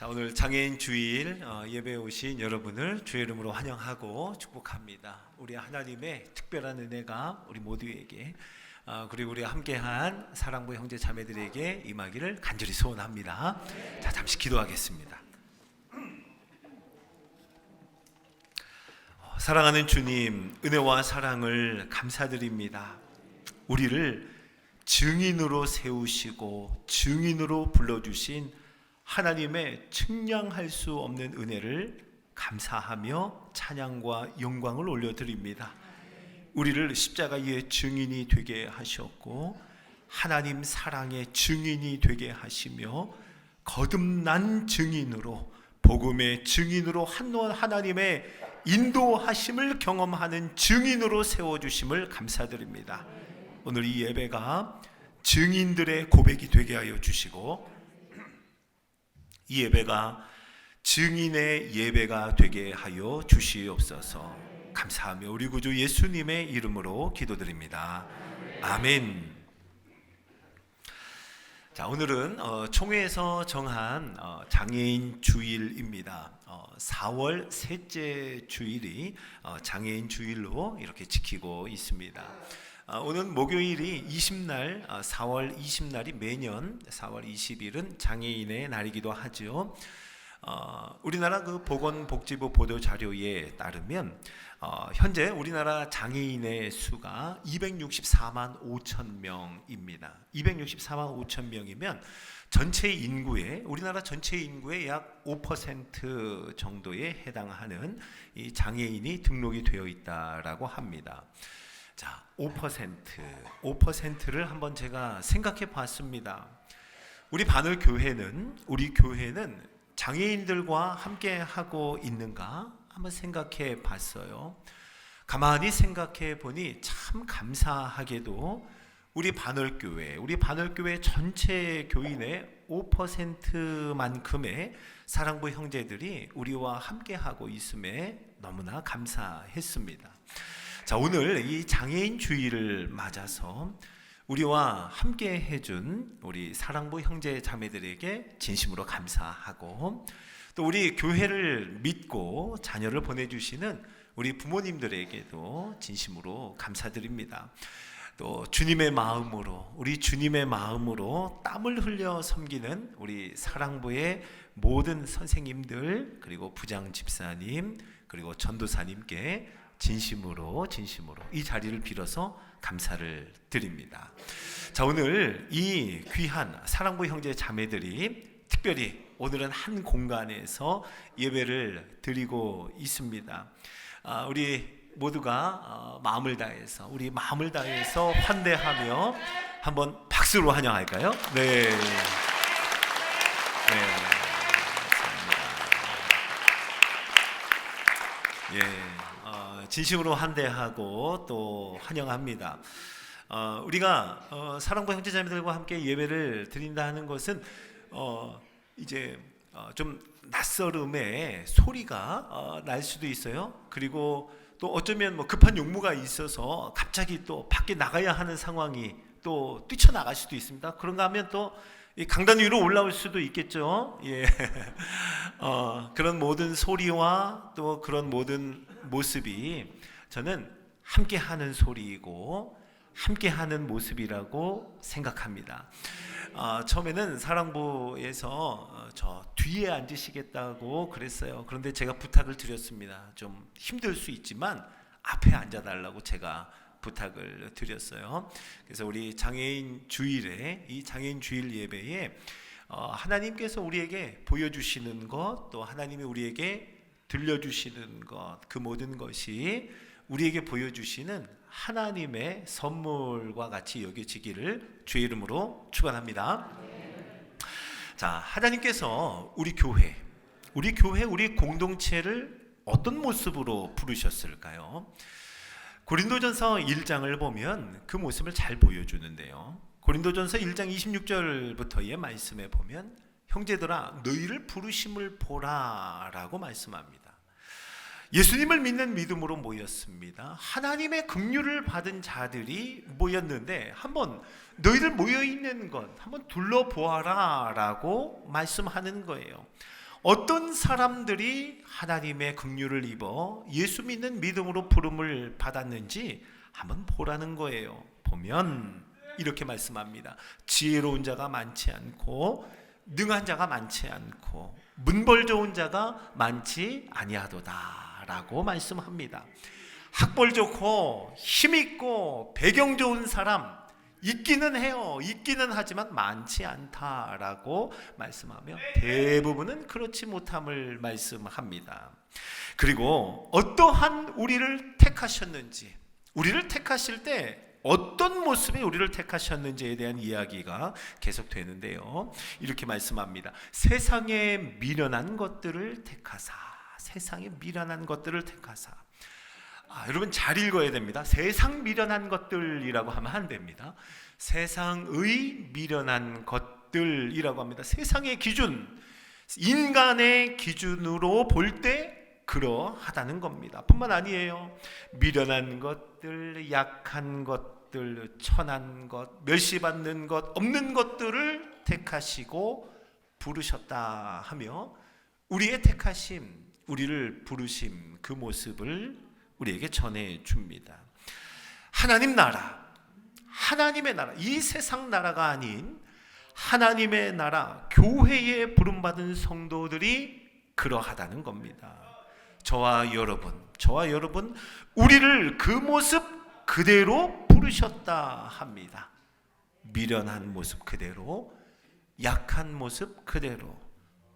자, 오늘 장애인 주일 예배에 오신 여러분을 주의 이름으로 환영하고 축복합니다. 우리 하나님의 특별한 은혜가 우리 모두에게 그리고 우리 함께한 사랑부 형제 자매들에게 임하기를 간절히 소원합니다. 자, 잠시 기도하겠습니다. 사랑하는 주님, 은혜와 사랑을 감사드립니다. 우리를 증인으로 세우시고 증인으로 불러주신 하나님의 측량할 수 없는 은혜를 감사하며 찬양과 영광을 올려드립니다. 우리를 십자가의 증인이 되게 하셨고 하나님 사랑의 증인이 되게 하시며 거듭난 증인으로 복음의 증인으로 하나님의 인도하심을 경험하는 증인으로 세워주심을 감사드립니다. 오늘 이 예배가 증인들의 고백이 되게 하여 주시고 이 예배가 증인의 예배가 되게 하여 주시옵소서. 감사하며 우리 구주 예수님의 이름으로 기도드립니다. 아멘. 자, 오늘은 총회에서 정한 장애인 주일입니다. 4월 셋째 주일이 장애인 주일로 이렇게 지키고 있습니다. 오늘 목요일이 20날, 4월 20날이 매년 4월 20일은 장애인의 날이기도 하죠. 우리나라 그 보건복지부 보도 자료에 따르면 현재 우리나라 장애인의 수가 264만 5천 명입니다. 264만 5천 명이면 전체 인구의 우리나라 전체 인구의 약 5% 정도에 해당하는 이 장애인이 등록이 되어 있다라고 합니다. 자, 5%를 한번 제가 생각해 봤습니다. 우리 우리 교회는 장애인들과 함께 하고 있는가 한번 생각해 봤어요. 가만히 생각해 보니 참 감사하게도 우리 바늘교회 전체 교인의 5%만큼의 사랑부 형제들이 우리와 함께 하고 있음에 너무나 감사했습니다. 자, 오늘 이 장애인 주일을 맞아서 우리와 함께 해준 우리 사랑부 형제 자매들에게 진심으로 감사하고 또 우리 교회를 믿고 자녀를 보내주시는 우리 부모님들에게도 진심으로 감사드립니다. 또 주님의 마음으로 땀을 흘려 섬기는 우리 사랑부의 모든 선생님들 그리고 부장 집사님 그리고 전도사님께 진심으로 이 자리를 빌어서 감사를 드립니다. 자, 오늘 이 귀한 사랑부 형제 자매들이 특별히 오늘은 한 공간에서 예배를 드리고 있습니다. 우리 모두가 마음을 다해서 환대하며 한번 박수로 환영할까요? 네. 진심으로 환대하고 또 환영합니다. 우리가 사랑부 형제자매들과 함께 예배를 드린다 하는 것은 좀 낯설음의 소리가 날 수도 있어요. 그리고 또 어쩌면 급한 용무가 있어서 갑자기 또 밖에 나가야 하는 상황이 또 뛰쳐나갈 수도 있습니다. 그런가 하면 또 이 강단 위로 올라올 수도 있겠죠. 예. 그런 모든 소리와 또 그런 모든 모습이 저는 함께하는 소리이고 함께하는 모습이라고 생각합니다. 처음에는 사랑부에서 저 뒤에 앉으시겠다고 그랬어요. 그런데 제가 부탁을 드렸습니다. 좀 힘들 수 있지만 앞에 앉아달라고 제가 부탁을 드렸어요. 그래서 우리 장애인 주일에 이 장애인 주일 예배에 하나님께서 우리에게 보여주시는 것 또 하나님이 우리에게 들려주시는 것 그 모든 것이 우리에게 보여주시는 하나님의 선물과 같이 여겨지기를 주의 이름으로 축원합니다. 자, 하나님께서 우리 공동체를 어떤 모습으로 부르셨을까요? 고린도전서 1장을 보면 그 모습을 잘 보여주는데요. 고린도전서 1장 26절부터의 말씀에 보면 형제들아 너희를 부르심을 보라라고 말씀합니다. 예수님을 믿는 믿음으로 모였습니다. 하나님의 긍휼을 받은 자들이 모였는데 한번 너희들 모여있는 것 한번 둘러보아라 라고 말씀하는 거예요. 어떤 사람들이 하나님의 긍휼을 입어 예수 믿는 믿음으로 부름을 받았는지 한번 보라는 거예요. 보면 이렇게 말씀합니다. 지혜로운 자가 많지 않고 능한 자가 많지 않고 문벌 좋은 자가 많지 아니하도다 라고 말씀합니다. 학벌 좋고 힘있고 배경 좋은 사람 있기는 해요. 있기는 하지만 많지 않다라고 말씀하며 대부분은 그렇지 못함을 말씀합니다. 그리고 어떠한 우리를 택하셨는지, 우리를 택하실 때 어떤 모습의 우리를 택하셨는지에 대한 이야기가 계속되는데요. 이렇게 말씀합니다. 세상에 미련한 것들을 택하사, 세상에 미련한 것들을 택하사. 여러분 잘 읽어야 됩니다. 세상 미련한 것들이라고 하면 안 됩니다. 세상의 미련한 것들이라고 합니다. 세상의 기준, 인간의 기준으로 볼 때 그러하다는 겁니다. 뿐만 아니에요. 미련한 것들, 약한 것들, 천한 것, 멸시받는 것, 없는 것들을 택하시고 부르셨다 하며 우리의 택하심, 우리를 부르심 그 모습을 우리에게 전해 줍니다. 하나님 나라, 하나님의 나라, 이 세상 나라가 아닌 하나님의 나라, 교회에 부름받은 성도들이 그러하다는 겁니다. 저와 여러분, 우리를 그 모습 그대로 부르셨다 합니다. 미련한 모습 그대로, 약한 모습 그대로,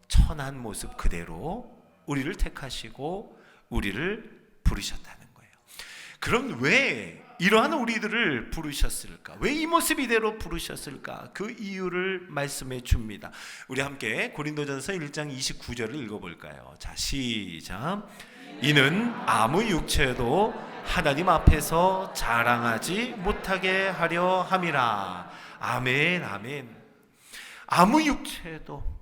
천한 모습 그대로 우리를 택하시고 우리를 부르셨다는 거예요. 그럼 왜 이러한 우리들을 부르셨을까? 왜 이 모습 이대로 부르셨을까? 그 이유를 말씀해 줍니다. 우리 함께 고린도전서 1장 29절을 읽어볼까요? 자, 시작. 이는 아무 육체도 하나님 앞에서 자랑하지 못하게 하려 함이라. 아멘, 아멘. 아무 육체도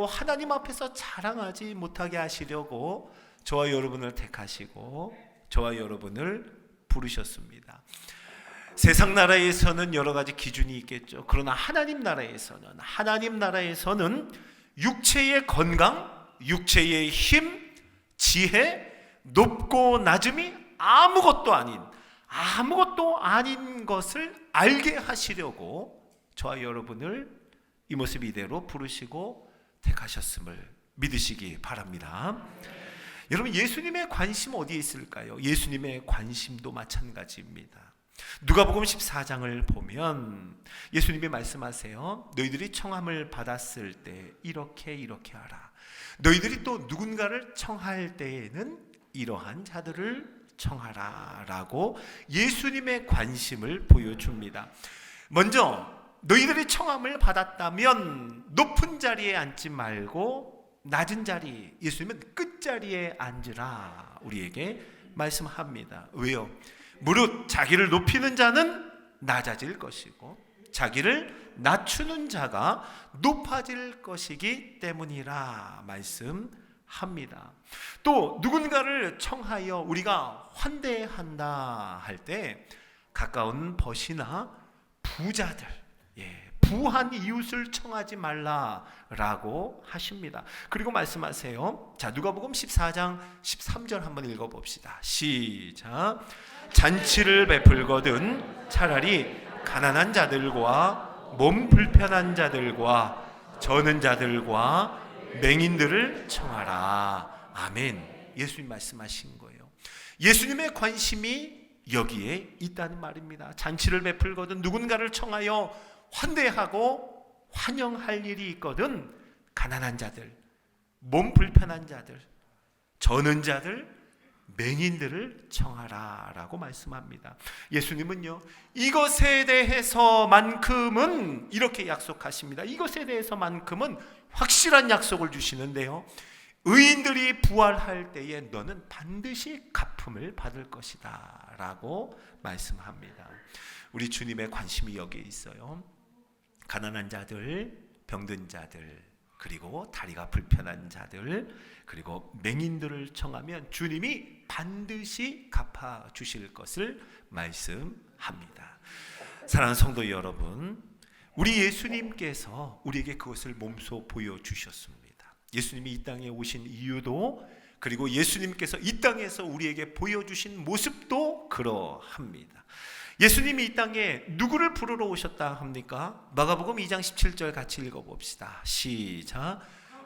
하나님 앞에서 자랑하지 못하게 하시려고 저와 여러분을 택하시고 저와 여러분을 부르셨습니다. 세상 나라에서는 여러 가지 기준이 있겠죠. 그러나 하나님 나라에서는 육체의 건강, 육체의 힘, 지혜, 높고 낮음이 아무것도 아닌 것을 알게 하시려고 저와 여러분을 이 모습 이대로 부르시고 택하셨음을 믿으시기 바랍니다. 여러분, 예수님의 관심 어디에 있을까요? 예수님의 관심도 마찬가지입니다. 누가복음 14장을 보면 예수님이 말씀하세요. 너희들이 청함을 받았을 때 이렇게 하라. 너희들이 또 누군가를 청할 때에는 이러한 자들을 청하라 라고 예수님의 관심을 보여줍니다. 먼저 너희들이 청함을 받았다면 높은 자리에 앉지 말고 낮은 자리, 예수님은 끝자리에 앉으라 우리에게 말씀합니다. 왜요? 무릇 자기를 높이는 자는 낮아질 것이고 자기를 낮추는 자가 높아질 것이기 때문이라 말씀합니다. 또 누군가를 청하여 우리가 환대한다 할 때 가까운 벗이나 부자들, 부한 이웃을 청하지 말라라고 하십니다. 그리고 말씀하세요. 자, 누가복음 14장 13절 한번 읽어봅시다. 시작. 잔치를 베풀거든 차라리 가난한 자들과 몸 불편한 자들과 저는 자들과 맹인들을 청하라. 아멘. 예수님 말씀하신 거예요. 예수님의 관심이 여기에 있다는 말입니다. 잔치를 베풀거든 누군가를 청하여 환대하고 환영할 일이 있거든 가난한 자들, 몸 불편한 자들, 저는 자들, 맹인들을 청하라 라고 말씀합니다. 예수님은요, 이것에 대해서만큼은 이렇게 약속하십니다. 이것에 대해서만큼은 확실한 약속을 주시는데요, 의인들이 부활할 때에 너는 반드시 갚음을 받을 것이다 라고 말씀합니다. 우리 주님의 관심이 여기에 있어요. 가난한 자들, 병든 자들, 그리고 다리가 불편한 자들, 그리고 맹인들을 청하면 주님이 반드시 갚아주실 것을 말씀합니다. 사랑하는 성도 여러분, 우리 예수님께서 우리에게 그것을 몸소 보여주셨습니다. 예수님이 이 땅에 오신 이유도, 그리고 예수님께서 이 땅에서 우리에게 보여주신 모습도 그러합니다. 예수님이 이 땅에 누구를 부르러 오셨다 합니까? 마가복음 2장 17절 같이 읽어봅시다. 시작.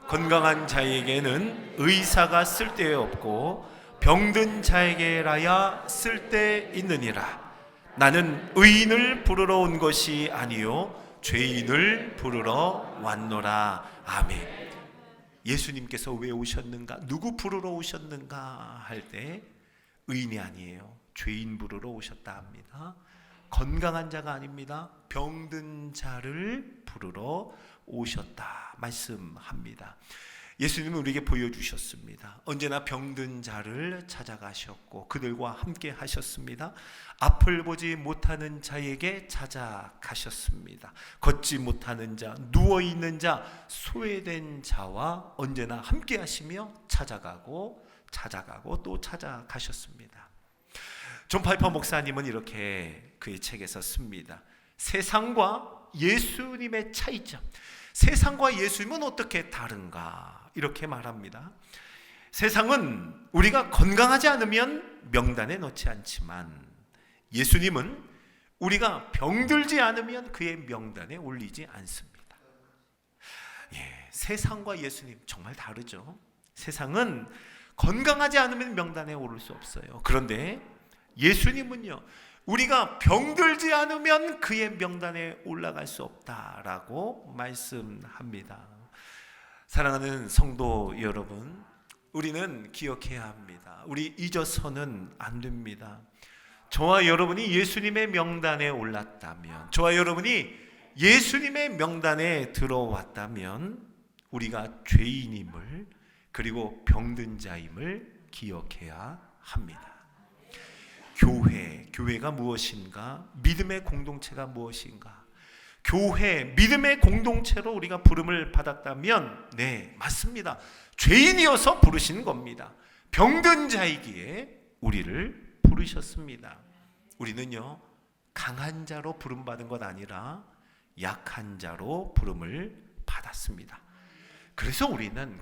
건강한 자에게는 의사가 쓸데없고 병든 자에게라야 쓸데있느니라. 나는 의인을 부르러 온 것이 아니요 죄인을 부르러 왔노라. 아멘. 예수님께서 왜 오셨는가? 누구 부르러 오셨는가 할 때 의인이 아니에요. 죄인 부르러 오셨다 합니다. 건강한 자가 아닙니다. 병든 자를 부르러 오셨다 말씀합니다. 예수님은 우리에게 보여주셨습니다. 언제나 병든 자를 찾아가셨고 그들과 함께 하셨습니다. 앞을 보지 못하는 자에게 찾아가셨습니다. 걷지 못하는 자, 누워있는 자, 소외된 자와 언제나 함께 하시며 찾아가고 또 찾아가셨습니다. 존 파이퍼 목사님은 이렇게 그의 책에서 씁니다. 세상과 예수님의 차이점, 세상과 예수님은 어떻게 다른가 이렇게 말합니다. 세상은 우리가 건강하지 않으면 명단에 넣지 않지만 예수님은 우리가 병들지 않으면 그의 명단에 올리지 않습니다. 세상과 예수님 정말 다르죠. 세상은 건강하지 않으면 명단에 오를 수 없어요. 그런데 예수님은요, 우리가 병들지 않으면 그의 명단에 올라갈 수 없다라고 말씀합니다. 사랑하는 성도 여러분, 우리는 기억해야 합니다. 우리 잊어서는 안 됩니다. 저와 여러분이 예수님의 명단에 올랐다면, 저와 여러분이 예수님의 명단에 들어왔다면 우리가 죄인임을, 그리고 병든 자임을 기억해야 합니다. 교회가 무엇인가? 믿음의 공동체가 무엇인가? 교회, 믿음의 공동체로 우리가 부름을 받았다면 네, 맞습니다. 죄인이어서 부르신 겁니다. 병든 자이기에 우리를 부르셨습니다. 우리는요, 강한 자로 부름받은 것 아니라 약한 자로 부름을 받았습니다. 그래서 우리는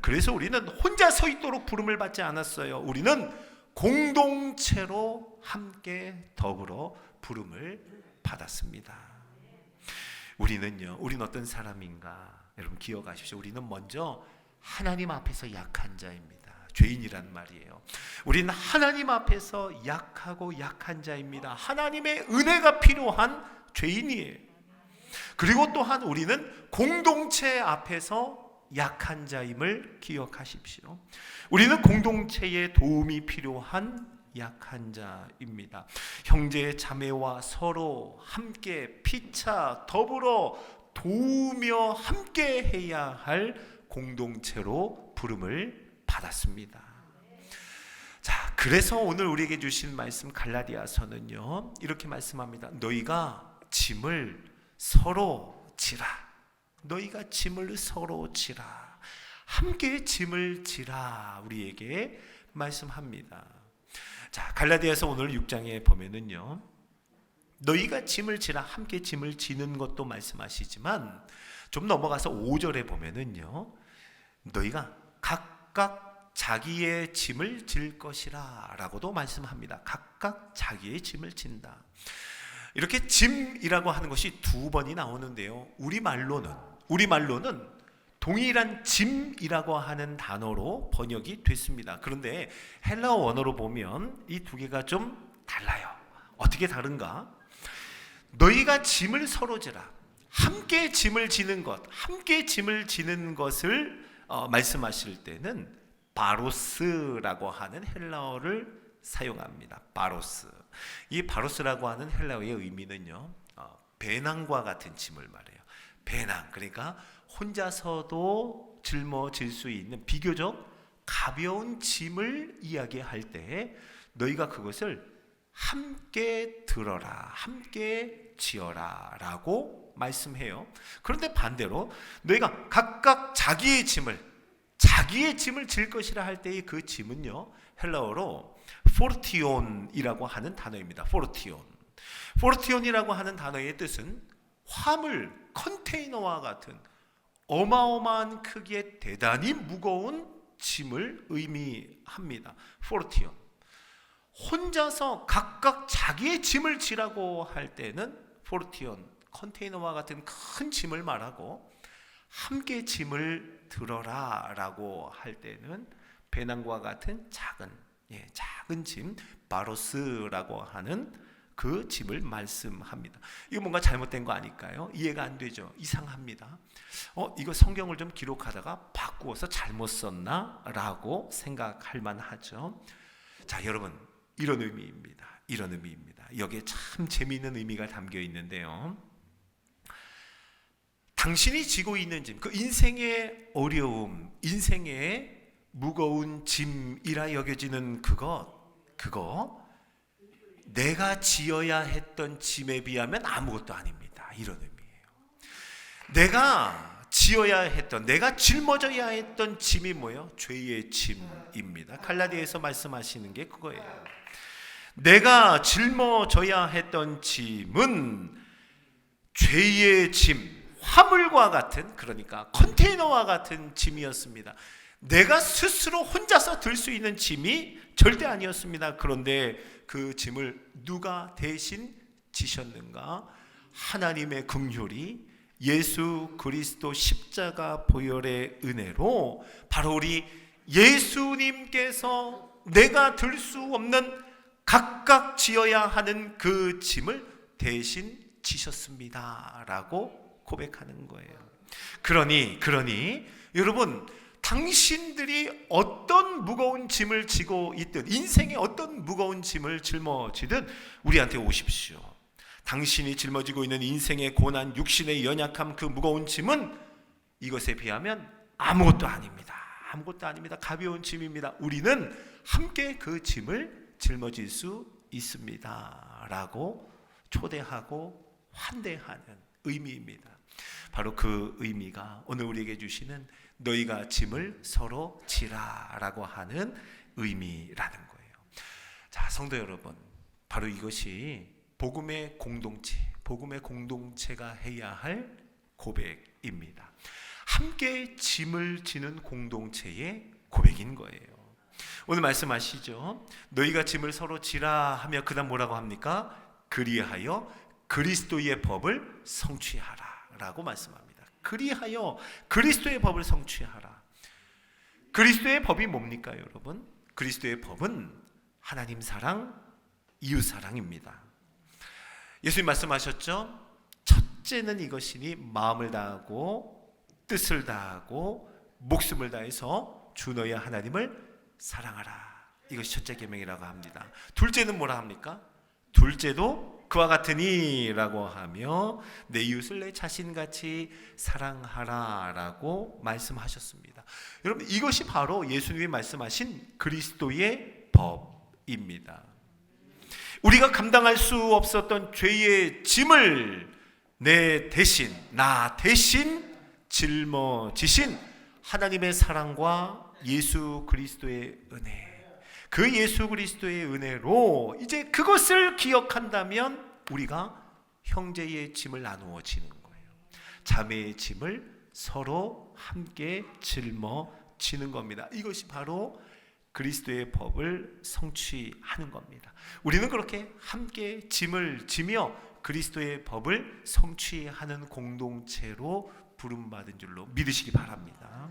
혼자 서 있도록 부름을 받지 않았어요. 우리는 공동체로 함께 더불어 부름을 받았습니다. 우리는 어떤 사람인가? 여러분 기억하십시오. 우리는 먼저 하나님 앞에서 약한 자입니다. 죄인이란 말이에요. 우리는 하나님 앞에서 약하고 약한 자입니다. 하나님의 은혜가 필요한 죄인이에요. 그리고 또한 우리는 공동체 앞에서 약한 자임을 기억하십시오. 우리는 공동체의 도움이 필요한 약한 자입니다. 형제 자매와 서로 함께 피차 더불어 도우며 함께 해야 할 공동체로 부름을 받았습니다. 자, 그래서 오늘 우리에게 주신 말씀 갈라디아서는요, 이렇게 말씀합니다. 너희가 짐을 서로 지라. 너희가 짐을 서로 지라. 함께 짐을 지라. 우리에게 말씀합니다. 자, 갈라디아서 오늘 6장에 보면은요, 너희가 짐을 지라, 함께 짐을 지는 것도 말씀하시지만 좀 넘어가서 5절에 보면은요, 너희가 각각 자기의 짐을 질 것이라 라고도 말씀합니다. 각각 자기의 짐을 진다. 이렇게 짐이라고 하는 것이 두 번이 나오는데요, 우리말로는 동일한 짐이라고 하는 단어로 번역이 됐습니다. 그런데 헬라어 원어로 보면 이 두 개가 좀 달라요. 어떻게 다른가? 너희가 짐을 서로 지라. 함께 짐을 지는 것, 함께 짐을 지는 것을 말씀하실 때는 바로스라고 하는 헬라어를 사용합니다. 바로스. 이 바로스라고 하는 헬라어의 의미는요, 배낭과 같은 짐을 말해요. 배낭, 그러니까 혼자서도 짊어질 수 있는 비교적 가벼운 짐을 이야기할 때 너희가 그것을 함께 들어라, 함께 지어라 라고 말씀해요. 그런데 반대로 너희가 각각 자기의 짐을 질 것이라 할 때의 그 짐은요, 헬라어로 포르티온이라고 하는 단어입니다. 포르티온이라고 하는 단어의 뜻은 화물, 컨테이너와 같은 어마어마한 크기의 대단히 무거운 짐을 의미합니다. 포르티온. 혼자서 각각 자기의 짐을 지라고 할 때는 포르티온, 컨테이너와 같은 큰 짐을 말하고, 함께 짐을 들어라 라고 할 때는 배낭과 같은 작은 짐, 바로스라고 하는 그 짐을 말씀합니다. 이거 뭔가 잘못된 거 아닐까요? 이해가 안 되죠? 이상합니다. 이거 성경을 좀 기록하다가 바꾸어서 잘못 썼나? 라고 생각할 만하죠. 자, 여러분, 이런 의미입니다. 여기에 참 재미있는 의미가 담겨 있는데요. 당신이 지고 있는 짐, 그 인생의 어려움, 인생의 무거운 짐이라 여겨지는 그거 내가 지어야 했던 짐에 비하면 아무것도 아닙니다. 이런 의미예요. 내가 지어야 했던, 내가 짊어져야 했던 짐이 뭐예요? 죄의 짐입니다. 갈라디아에서 말씀하시는 게 그거예요. 내가 짊어져야 했던 짐은 죄의 짐, 화물과 같은, 그러니까 컨테이너와 같은 짐이었습니다. 내가 스스로 혼자서 들 수 있는 짐이 절대 아니었습니다. 그런데 그 짐을 누가 대신 지셨는가? 하나님의 긍휼이 예수 그리스도 십자가 보혈의 은혜로 바로 우리 예수님께서 내가 들 수 없는 각각 지어야 하는 그 짐을 대신 지셨습니다 라고 고백하는 거예요. 그러니 여러분, 당신들이 어떤 무거운 짐을 지고 있든, 인생의 어떤 무거운 짐을 짊어지든 우리한테 오십시오. 당신이 짊어지고 있는 인생의 고난, 육신의 연약함, 그 무거운 짐은 이것에 비하면 아무것도 아닙니다. 가벼운 짐입니다. 우리는 함께 그 짐을 짊어질 수 있습니다 라고 초대하고 환대하는 의미입니다. 바로 그 의미가 오늘 우리에게 주시는 너희가 짐을 서로 지라라고 하는 의미라는 거예요. 자, 성도 여러분, 바로 이것이 복음의 공동체가 해야 할 고백입니다. 함께 짐을 지는 공동체의 고백인 거예요. 오늘 말씀하시죠. 너희가 짐을 서로 지라 하며 그다음 뭐라고 합니까? 그리하여 그리스도의 법을 성취하라 라고 말씀합니다. 그리하여 그리스도의 법을 성취하라. 그리스도의 법이 뭡니까, 여러분? 그리스도의 법은 하나님 사랑, 이웃 사랑입니다. 예수님 말씀하셨죠? 첫째는 이것이니 마음을 다하고 뜻을 다하고 목숨을 다해서 주 너희 하나님을 사랑하라. 이것이 첫째 계명이라고 합니다. 둘째는 뭐라 합니까? 둘째도 그와 같으니 라고 하며 내 이웃을 내 자신같이 사랑하라 라고 말씀하셨습니다. 여러분, 이것이 바로 예수님이 말씀하신 그리스도의 법입니다. 우리가 감당할 수 없었던 죄의 짐을 나 대신 짊어지신 하나님의 사랑과 예수 그리스도의 은혜, 그 예수 그리스도의 은혜로 이제 그것을 기억한다면 우리가 형제의 짐을 나누어지는 거예요. 자매의 짐을 서로 함께 짊어지는 겁니다. 이것이 바로 그리스도의 법을 성취하는 겁니다. 우리는 그렇게 함께 짐을 지며 그리스도의 법을 성취하는 공동체로 부름받은 줄로 믿으시기 바랍니다.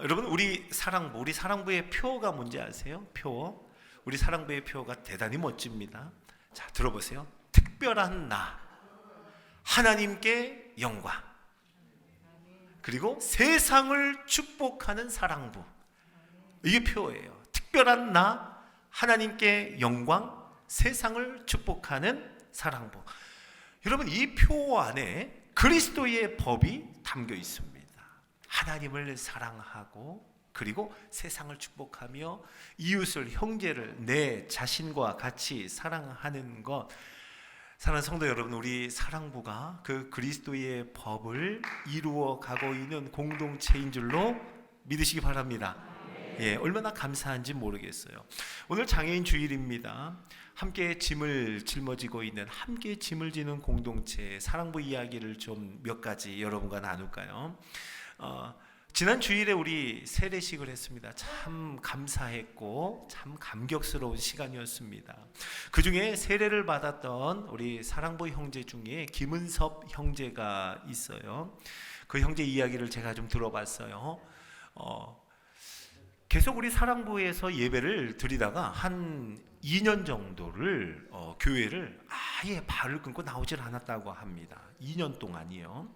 여러분, 우리 사랑부의 표가 뭔지 아세요? 우리 사랑부의 표가 대단히 멋집니다. 자, 들어보세요. 특별한 나, 하나님께 영광, 그리고 세상을 축복하는 사랑부. 이게 표예요. 특별한 나, 하나님께 영광, 세상을 축복하는 사랑부. 여러분, 이 표 안에 그리스도의 법이 담겨 있습니다. 하나님을 사랑하고 그리고 세상을 축복하며 이웃을, 형제를 내 자신과 같이 사랑하는 것. 사랑하는 성도 여러분, 우리 사랑부가 그 그리스도의 법을 이루어 가고 있는 공동체인 줄로 믿으시기 바랍니다. 얼마나 감사한지 모르겠어요. 오늘 장애인 주일입니다. 함께 짐을 짊어지고 있는, 함께 짐을 지는 공동체 사랑부 이야기를 좀 몇 가지 여러분과 나눌까요? 지난 주일에 우리 세례식을 했습니다. 참 감사했고 참 감격스러운 시간이었습니다. 그 중에 세례를 받았던 우리 사랑부 형제 중에 김은섭 형제가 있어요. 그 형제 이야기를 제가 좀 들어봤어요. 계속 우리 사랑부에서 예배를 드리다가 한 2년 정도를 교회를 아예 발을 끊고 나오질 않았다고 합니다. 2년 동안이요.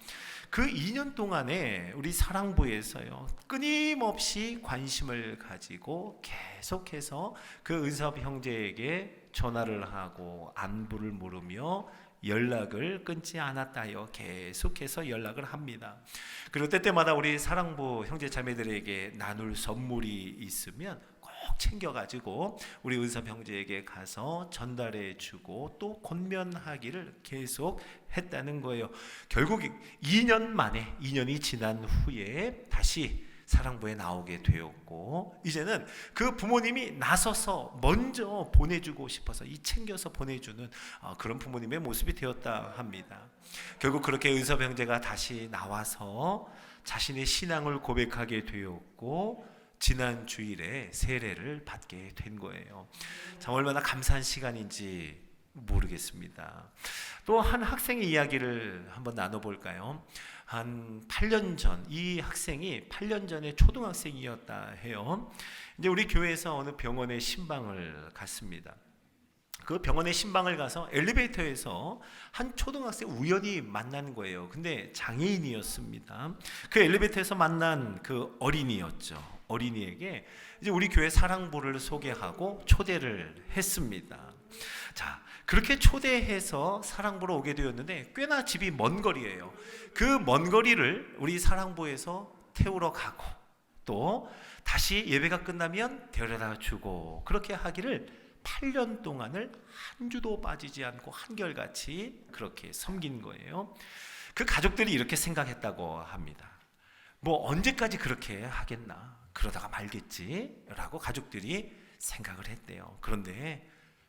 그 2년 동안에 우리 사랑부에서요, 끊임없이 관심을 가지고 계속해서 그 은섭 형제에게 전화를 하고 안부를 물으며 연락을 끊지 않았다요. 계속해서 연락을 합니다. 그리고 때때마다 우리 사랑부 형제 자매들에게 나눌 선물이 있으면 꼭 챙겨가지고 우리 은섭 형제에게 가서 전달해주고 또 권면하기를 계속 했다는 거예요. 결국 2년 만에, 2년이 지난 후에 다시 사랑부에 나오게 되었고, 이제는 그 부모님이 나서서 먼저 보내주고 싶어서 챙겨서 보내주는 그런 부모님의 모습이 되었다 합니다. 결국 그렇게 은섭 형제가 다시 나와서 자신의 신앙을 고백하게 되었고, 지난 주일에 세례를 받게 된 거예요. 참 얼마나 감사한 시간인지 모르겠습니다. 또 한 학생의 이야기를 한번 나눠볼까요? 한 8년 전, 이 학생이 8년 전에 초등학생이었다 해요. 이제 우리 교회에서 어느 병원에 신방을 갔습니다. 그 병원에 신방을 가서 엘리베이터에서 한 초등학생 우연히 만난 거예요. 근데 장애인이었습니다. 그 엘리베이터에서 만난 그 어린이였죠. 어린이에게 이제 우리 교회 사랑부를 소개하고 초대를 했습니다. 자, 그렇게 초대해서 사랑부로 오게 되었는데 꽤나 집이 먼 거리예요. 그 먼 거리를 우리 사랑부에서 태우러 가고 또 다시 예배가 끝나면 데려다 주고 그렇게 하기를 8년 동안을 한 주도 빠지지 않고 한결같이 그렇게 섬긴 거예요. 그 가족들이 이렇게 생각했다고 합니다. 뭐 언제까지 그렇게 하겠나, 그러다가 말겠지 라고 가족들이 생각을 했대요. 그런데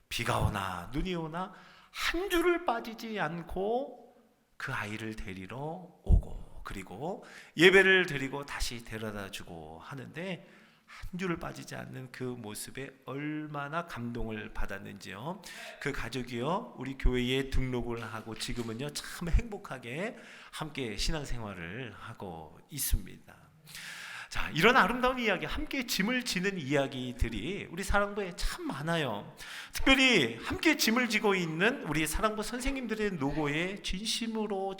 비가 오나 눈이 오나 한 주를 빠지지 않고 그 아이를 데리러 오고, 그리고 예배를 드리고 다시 데려다 주고 하는데 한 주를 빠지지 않는 그 모습에 얼마나 감동을 받았는지요. 그 가족이요, 우리 교회에 등록을 하고 지금은요 참 행복하게 함께 신앙생활을 하고 있습니다. 자, 이런 아름다운 이야기, 함께 짐을 지는 이야기들이 우리 사랑부에 참 많아요. 특별히 함께 짐을 지고 있는 우리 사랑부 선생님들의 노고에 진심으로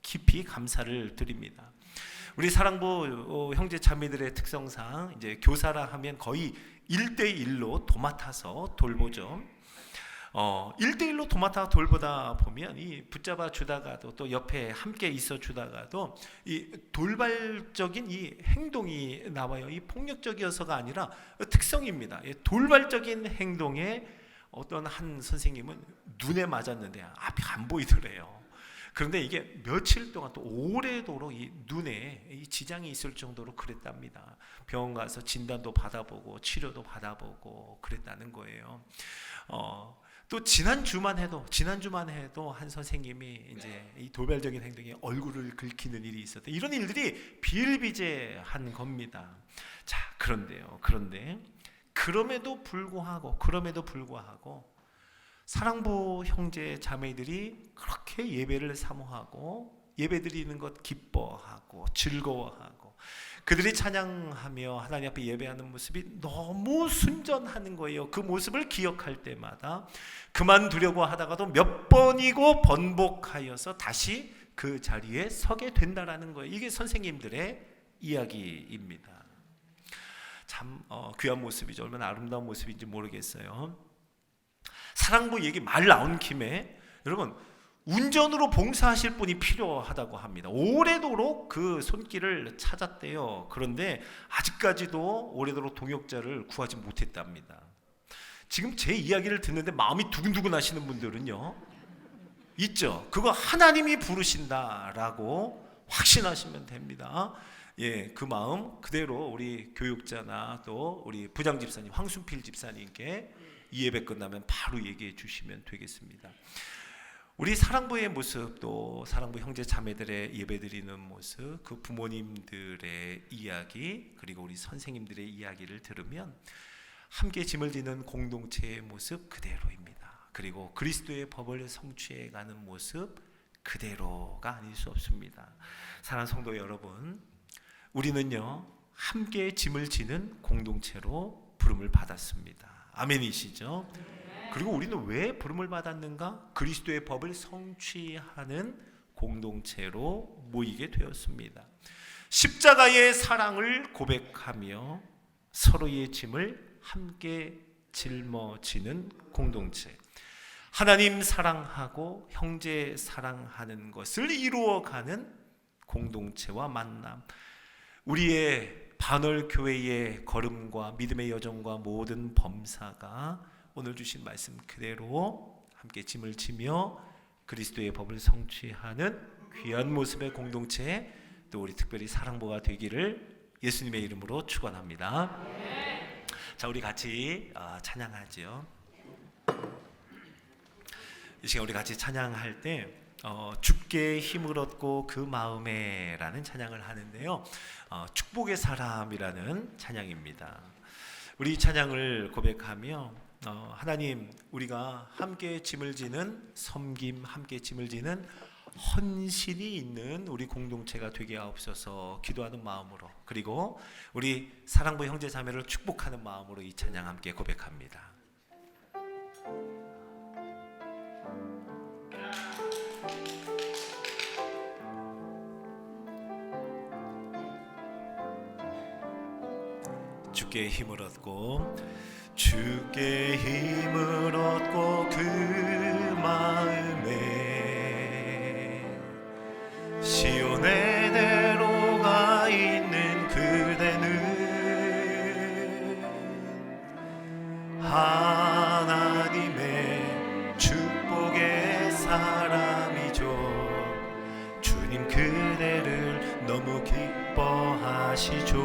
깊이 감사를 드립니다. 우리 사랑부 형제 자매들의 특성상 이제 교사라 하면 거의 1대1로 도맡아서 돌보죠. 1대1로 도맡아 돌보다 보면 이 붙잡아 주다가도 또 옆에 함께 있어 주다가도 이 돌발적인 이 행동이 나와요. 이 폭력적이어서가 아니라 특성입니다. 돌발적인 행동에 어떤 한 선생님은 눈에 맞았는데 앞이 안 보이더래요. 그런데 이게 며칠 동안 또 오래도록 이 눈에 이 지장이 있을 정도로 그랬답니다. 병원 가서 진단도 받아보고 치료도 받아보고 그랬다는 거예요. 또 지난주만 해도 한 선생님이 이제 이 돌발적인 행동에 얼굴을 긁히는 일이 있었대. 이런 일들이 비일비재한 겁니다. 자, 그런데 그럼에도 불구하고 사랑부 형제 자매들이 그렇게 예배를 사모하고 예배드리는 것 기뻐하고 즐거워하고 그들이 찬양하며 하나님 앞에 예배하는 모습이 너무 순전하는 거예요. 그 모습을 기억할 때마다 그만두려고 하다가도 몇 번이고 번복하여서 다시 그 자리에 서게 된다라는 거예요. 이게 선생님들의 이야기입니다. 참 귀한 모습이죠. 얼마나 아름다운 모습인지 모르겠어요. 사랑부 얘기 말 나온 김에 여러분, 운전으로 봉사하실 분이 필요하다고 합니다. 오래도록 그 손길을 찾았대요. 그런데 아직까지도 오래도록 동역자를 구하지 못했답니다. 지금 제 이야기를 듣는데 마음이 두근두근 하시는 분들은요 있죠. 그거 하나님이 부르신다라고 확신하시면 됩니다. 예, 그 마음 그대로 우리 교육자나 또 우리 부장 집사님 황순필 집사님께 이 예배 끝나면 바로 얘기해 주시면 되겠습니다. 우리 사랑부의 모습, 또 사랑부 형제 자매들의 예배드리는 모습, 그 부모님들의 이야기, 그리고 우리 선생님들의 이야기를 들으면 함께 짐을 지는 공동체의 모습 그대로입니다. 그리고 그리스도의 법을 성취해가는 모습 그대로가 아닐 수 없습니다. 사랑하는 성도 여러분, 우리는요 함께 짐을 지는 공동체로 부름을 받았습니다. 아멘이시죠? 그리고 우리는 왜 부름을 받았는가? 그리스도의 법을 성취하는 공동체로 모이게 되었습니다. 십자가의 사랑을 고백하며 서로의 짐을 함께 짊어지는 공동체, 하나님 사랑하고 형제 사랑하는 것을 이루어가는 공동체와 만남, 우리의 반월교회의 걸음과 믿음의 여정과 모든 범사가 오늘 주신 말씀 그대로 함께 짐을 지며 그리스도의 법을 성취하는 귀한 모습의 공동체, 또 우리 특별히 사랑부가 되기를 예수님의 이름으로 축원합니다. 자, 우리 같이 찬양하죠. 이 시간 우리 같이 찬양할 때 주께 힘을 얻고 그 마음에 라는 찬양을 하는데요, 축복의 사람이라는 찬양입니다. 우리 이 찬양을 고백하며 하나님, 우리가 함께 짐을 지는 섬김, 함께 짐을 지는 헌신이 있는 우리 공동체가 되게 하옵소서 기도하는 마음으로, 그리고 우리 사랑부 형제 자매를 축복하는 마음으로 이 찬양 함께 고백합니다. 주께 힘을 얻고, 주께 힘을 얻고 그 마음에 시온의 대로가 있는 그대는 하나님의 축복의 사람이죠. 주님 그대를 너무 기뻐하시죠.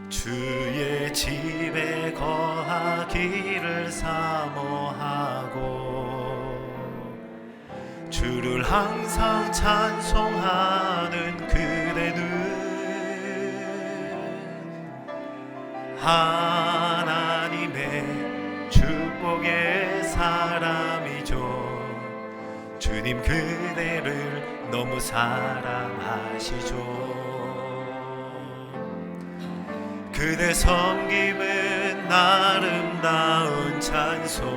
주의 집에 거하기를 사모하고 주를 항상 찬송하는 그대는 하나님의 축복의 사람이죠. 주님 그대를 너무 사랑하시죠. 그대 섬김은 아름다운 찬송,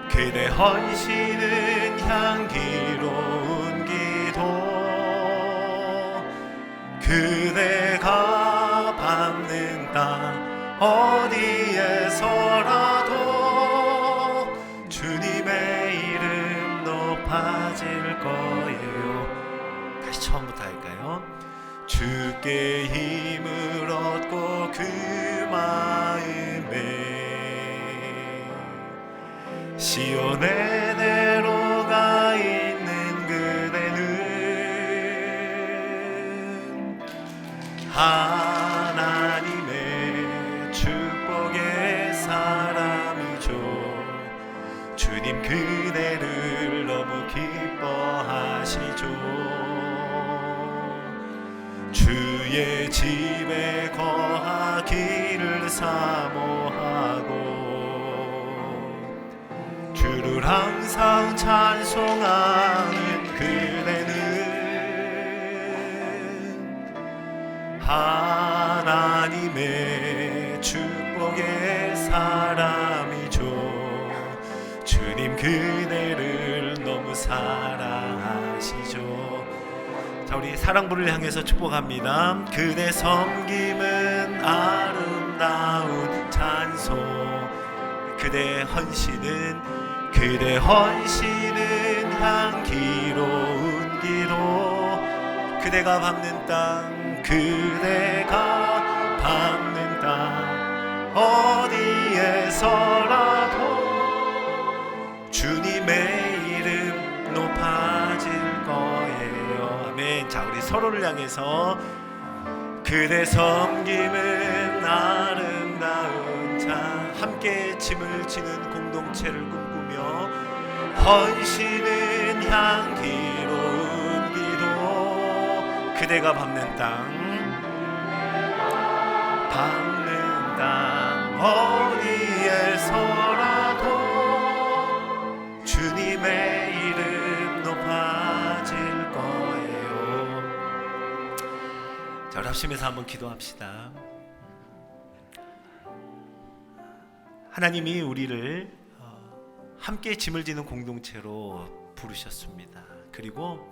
그대 헌신은 향기로운 기도, 그대가 밟는 땅 어디에서라도 주님의 이름 높아질 거예요. 다시 처음부터 할까요? 주께 힘을 얻고 그 마음에 시온의 대로가 있는 그대는 하나님의 축복의 사람이죠. 주님 그대를 너무 기뻐하시죠. 주의 집에 거하기를 사모하고 주를 항상 찬송하는 그대는 하나님의 축복의 사람이죠. 주님 그대를 너무 사랑하시죠. 자, 우리 사랑부를 향해서 축복합니다. 그대 섬김은 아름다운 찬송, 그대 헌신은 향기로운 기도, 그대가 밟는 땅, 그대가 밟는 땅 어디에서라도 주님의 이름 높아질 것 아멘. 자, 우리 서로를 향해서 그대 섬김은 아름다운 자, 함께 짐을 지는 공동체를 꿈꾸며 헌신은 향기로운 기도. 그대가 밟는 땅 어디에서라도 주님의 이름 높아질 거예요. 자, 우리 합심해서 한번 기도합시다. 하나님이 우리를 함께 짐을 지는 공동체로 부르셨습니다. 그리고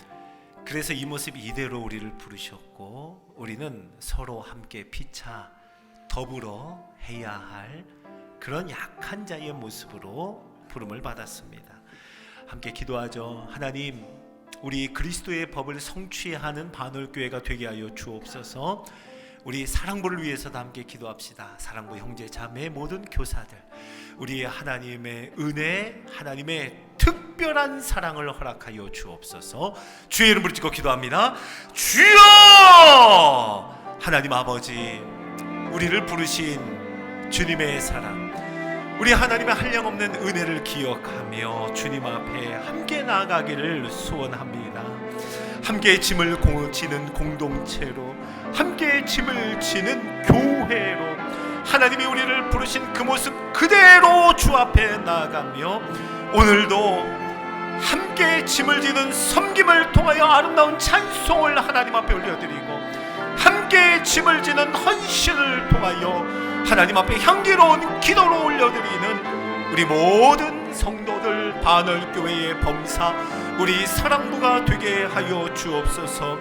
그래서 이 모습 이대로 우리를 부르셨고, 우리는 서로 함께 피차 더불어 해야 할 그런 약한 자의 모습으로 부름을 받았습니다. 함께 기도하죠. 하나님, 우리 그리스도의 법을 성취하는 반올교회가 되게 하여 주옵소서. 우리 사랑부를 위해서도 함께 기도합시다. 사랑부 형제 자매 모든 교사들, 우리 하나님의 은혜, 하나님의 특별한 사랑을 허락하여 주옵소서. 주의 이름으로 찍고 기도합니다. 주여! 하나님 아버지, 우리를 부르신 주님의 사랑, 우리 하나님의 한량없는 은혜를 기억하며 주님 앞에 함께 나아가기를 소원합니다. 함께 짐을 지는 공동체로, 함께 짐을 지는 교회로 하나님이 우리를 부르신 그 모습 그대로 주 앞에 나아가며, 오늘도 함께 짐을 지는 섬김을 통하여 아름다운 찬송을 하나님 앞에 올려드리고, 함께 짐을 지는 헌신을 통하여 하나님 앞에 향기로운 기도를 올려드리는 우리 모든 성도들, 반월교회의 범사, 우리 사랑부가 되게 하여 주옵소서.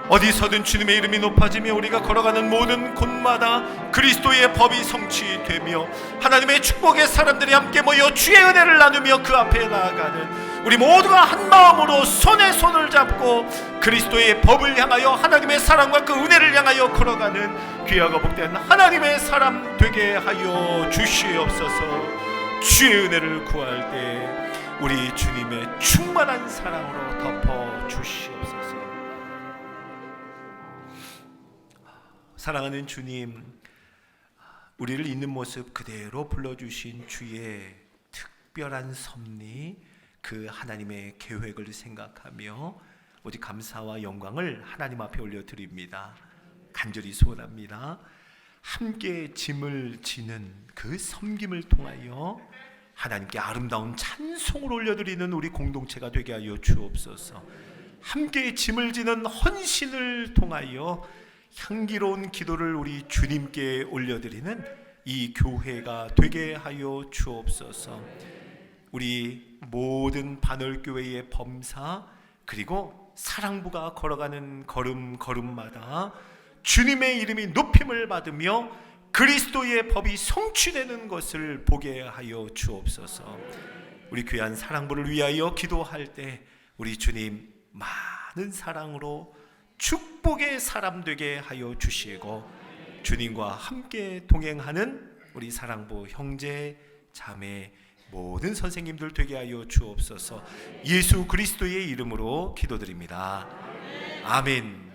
어디서든 주님의 이름이 높아지며 우리가 걸어가는 모든 곳마다 그리스도의 법이 성취되며 하나님의 축복의 사람들이 함께 모여 주의 은혜를 나누며 그 앞에 나아가는 우리 모두가 한 마음으로 손에 손을 잡고 그리스도의 법을 향하여 하나님의 사랑과 그 은혜를 향하여 걸어가는 귀하고 복된 하나님의 사람 되게 하여 주시옵소서. 주의 은혜를 구할 때 우리 주님의 충만한 사랑으로 덮어 주시옵소서. 사랑하는 주님, 우리를 있는 모습 그대로 불러주신 주의 특별한 섭리, 그 하나님의 계획을 생각하며 오직 감사와 영광을 하나님 앞에 올려드립니다. 간절히 소원합니다. 함께 짐을 지는 그 섬김을 통하여 하나님께 아름다운 찬송을 올려드리는 우리 공동체가 되게 하여 주옵소서. 함께 짐을 지는 헌신을 통하여 향기로운 기도를 우리 주님께 올려드리는 이 교회가 되게 하여 주옵소서. 우리 모든 반월교회의 범사, 그리고 사랑부가 걸어가는 걸음걸음마다 주님의 이름이 높임을 받으며 그리스도의 법이 성취되는 것을 보게 하여 주옵소서. 우리 귀한 사랑부를 위하여 기도할 때 우리 주님 많은 사랑으로 축복의 사람 되게 하여 주시고, 주님과 함께 동행하는 우리 사랑부 형제 자매 모든 선생님들 되게 하여 주옵소서. 예수 그리스도의 이름으로 기도드립니다. 아멘.